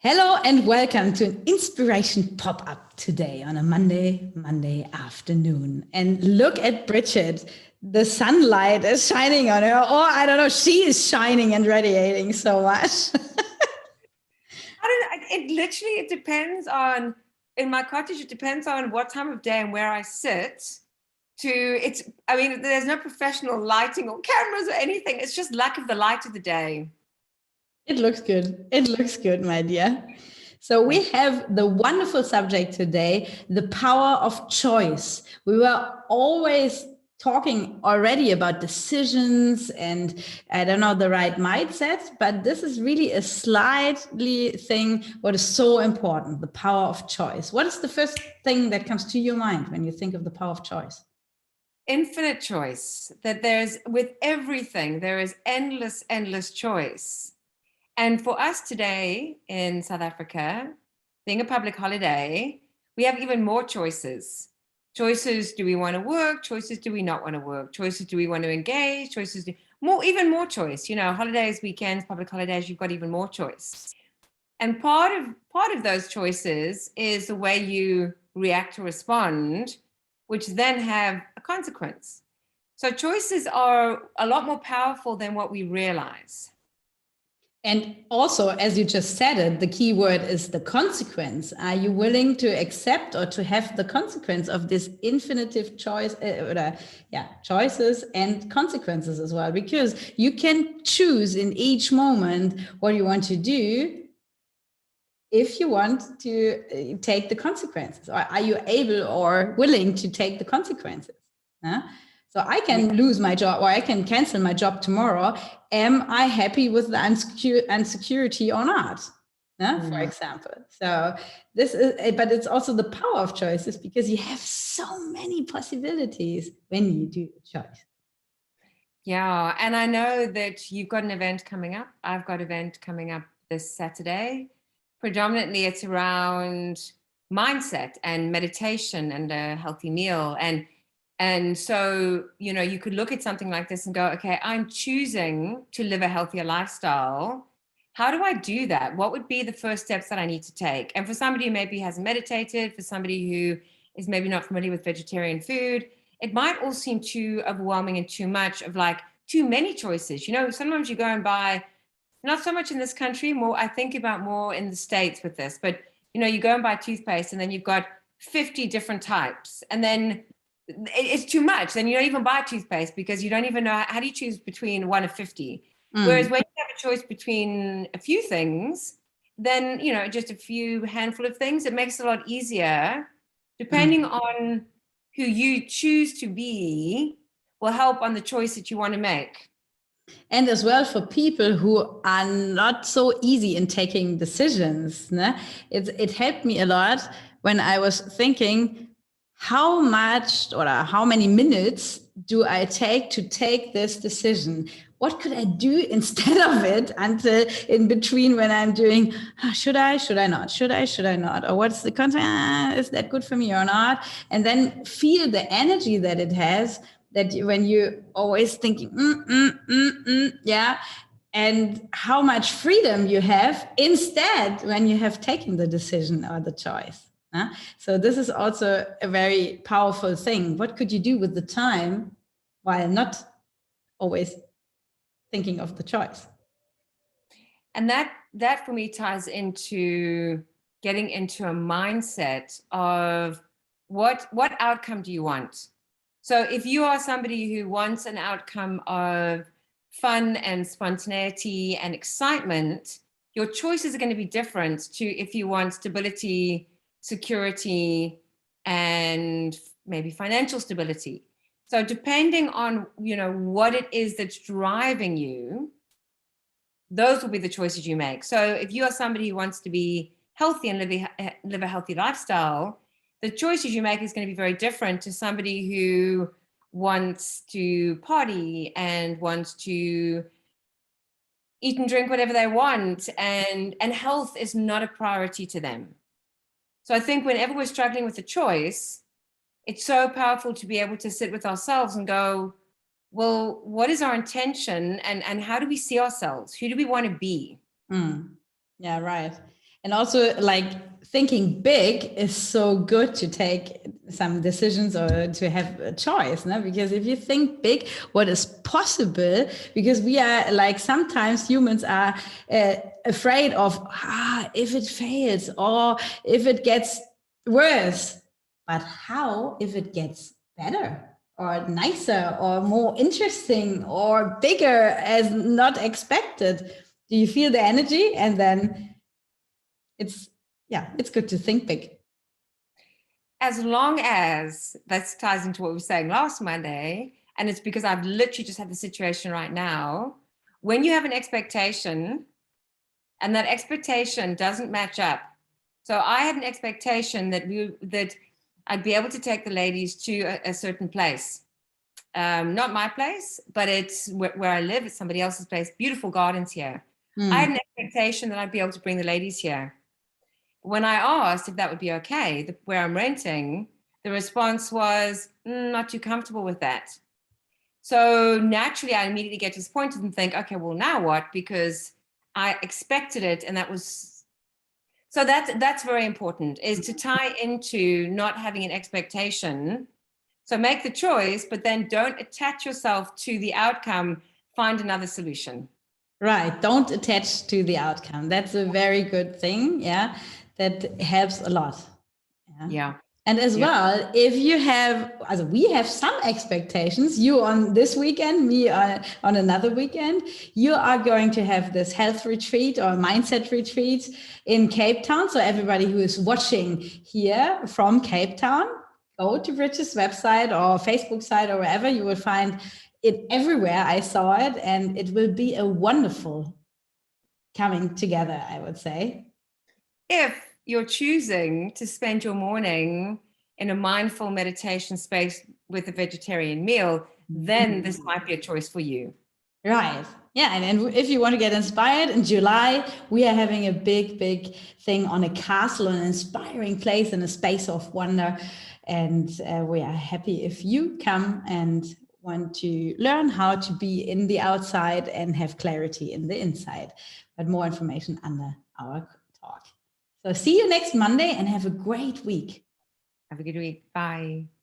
Hello and welcome to an inspiration pop-up today on a Monday afternoon. And look at Bridget. The sunlight is shining on her. Or I don't know, she is shining and radiating so much. It depends on, in my cottage, it depends on what time of day and where I sit. There's no professional lighting or cameras or anything. It's just luck of the light of the day. It looks good. It looks good, my dear. So we have the wonderful subject today, the power of choice. We were always talking already about decisions and I don't know the right mindset, but this is really a slightly thing what is so important, the power of choice. What is the first thing that comes to your mind when you think of the power of choice? Infinite choice, that with everything, there is endless choice. And for us today in South Africa, being a public holiday, we have even more choices. Choices, do we want to work? Choices, do we not want to work? Choices, do we want to engage? Choices, even more choice. You know, holidays, weekends, public holidays, you've got even more choice. And part of those choices is the way you react or respond, which then have a consequence. So choices are a lot more powerful than what we realize. And also, as you just said it, the key word is the consequence. Are you willing to accept or to have the consequence of this infinitive choice, choices and consequences as well? Because you can choose in each moment what you want to do if you want to take the consequences. Or are you able or willing to take the consequences? So I can lose my job or I can cancel my job tomorrow. Am I happy with the insecurity or not? For example. So this is, but it's also the power of choices because you have so many possibilities when you do a choice. Yeah, and I know that you've got an event coming up. I've got an event coming up this Saturday. Predominantly it's around mindset and meditation and a healthy meal. And so, you know, you could look at something like this and go, okay, I'm choosing to live a healthier lifestyle. How do I do that? What would be the first steps that I need to take? And for somebody who maybe hasn't meditated, for somebody who is maybe not familiar with vegetarian food, it might all seem too overwhelming and too much of like too many choices. You know, sometimes you go and buy, not so much in this country, more, I think about more in the States with this, but you know, you go and buy toothpaste and then you've got 50 different types. And then it's too much. Then you don't even buy toothpaste because you don't even know how do you choose between one of 50. Whereas when you have a choice between a few things, then, you know, just a few handful of things, it makes it a lot easier. Depending on who you choose to be will help on the choice that you want to make. And as well for people who are not so easy in taking decisions. It helped me a lot when I was thinking, how much or how many minutes do I take to take this decision? What could I do instead of it until in between when I'm doing, should I not? Should I not? Or what's the consequence? Is that good for me or not? And then feel the energy that it has that when you're always thinking, yeah, and how much freedom you have instead when you have taken the decision or the choice. So this is also a very powerful thing. What could you do with the time while not always thinking of the choice? And that for me ties into getting into a mindset of what outcome do you want? So if you are somebody who wants an outcome of fun and spontaneity and excitement, your choices are going to be different to if you want stability, security, and maybe financial stability. So depending on, you know, what it is that's driving you, those will be the choices you make. So if you are somebody who wants to be healthy and live a healthy lifestyle, the choices you make is going to be very different to somebody who wants to party and wants to eat and drink whatever they want, and health is not a priority to them. So I think whenever we're struggling with a choice, it's so powerful to be able to sit with ourselves and go, well, what is our intention and how do we see ourselves? Who do we want to be? Yeah, right. And also, like, thinking big is so good to take some decisions or to have a choice, no? Because if you think big, what is possible, because we are like, sometimes humans are afraid of, if it fails or if it gets worse. But how if it gets better or nicer or more interesting or bigger as not expected? Do you feel the energy? And then it's, yeah, it's good to think big. As long as that ties into what we were saying last Monday, and it's because I've literally just had the situation right now. When you have an expectation and that expectation doesn't match up. So I had an expectation that I'd be able to take the ladies to a certain place. Not my place, but it's where I live. It's somebody else's place. Beautiful gardens here. I had an expectation that I'd be able to bring the ladies here. When I asked if that would be okay, where I'm renting, the response was, not too comfortable with that. So naturally, I immediately get disappointed and think, okay, well, now what? Because I expected it, and that was, so that's very important, is to tie into not having an expectation. So make the choice, but then don't attach yourself to the outcome. Find another solution. Right. Don't attach to the outcome. That's a very good thing. Yeah. That helps a lot. Yeah. And as well, if you have, also we have some expectations, you on this weekend, me on another weekend, you are going to have this health retreat or mindset retreat in Cape Town. So everybody who is watching here from Cape Town, go to Bridget's website or Facebook site or wherever, you will find it everywhere. I saw it, and it will be a wonderful coming together, I would say. If you're choosing to spend your morning in a mindful meditation space with a vegetarian meal, then this might be a choice for you. Right. Yeah. And if you want to get inspired, in July, we are having a big thing on a castle, an inspiring place and a space of wonder. And we are happy if you come and want to learn how to be in the outside and have clarity in the inside. But more information under our talk. So see you next Monday and have a great week. Have a good week. Bye.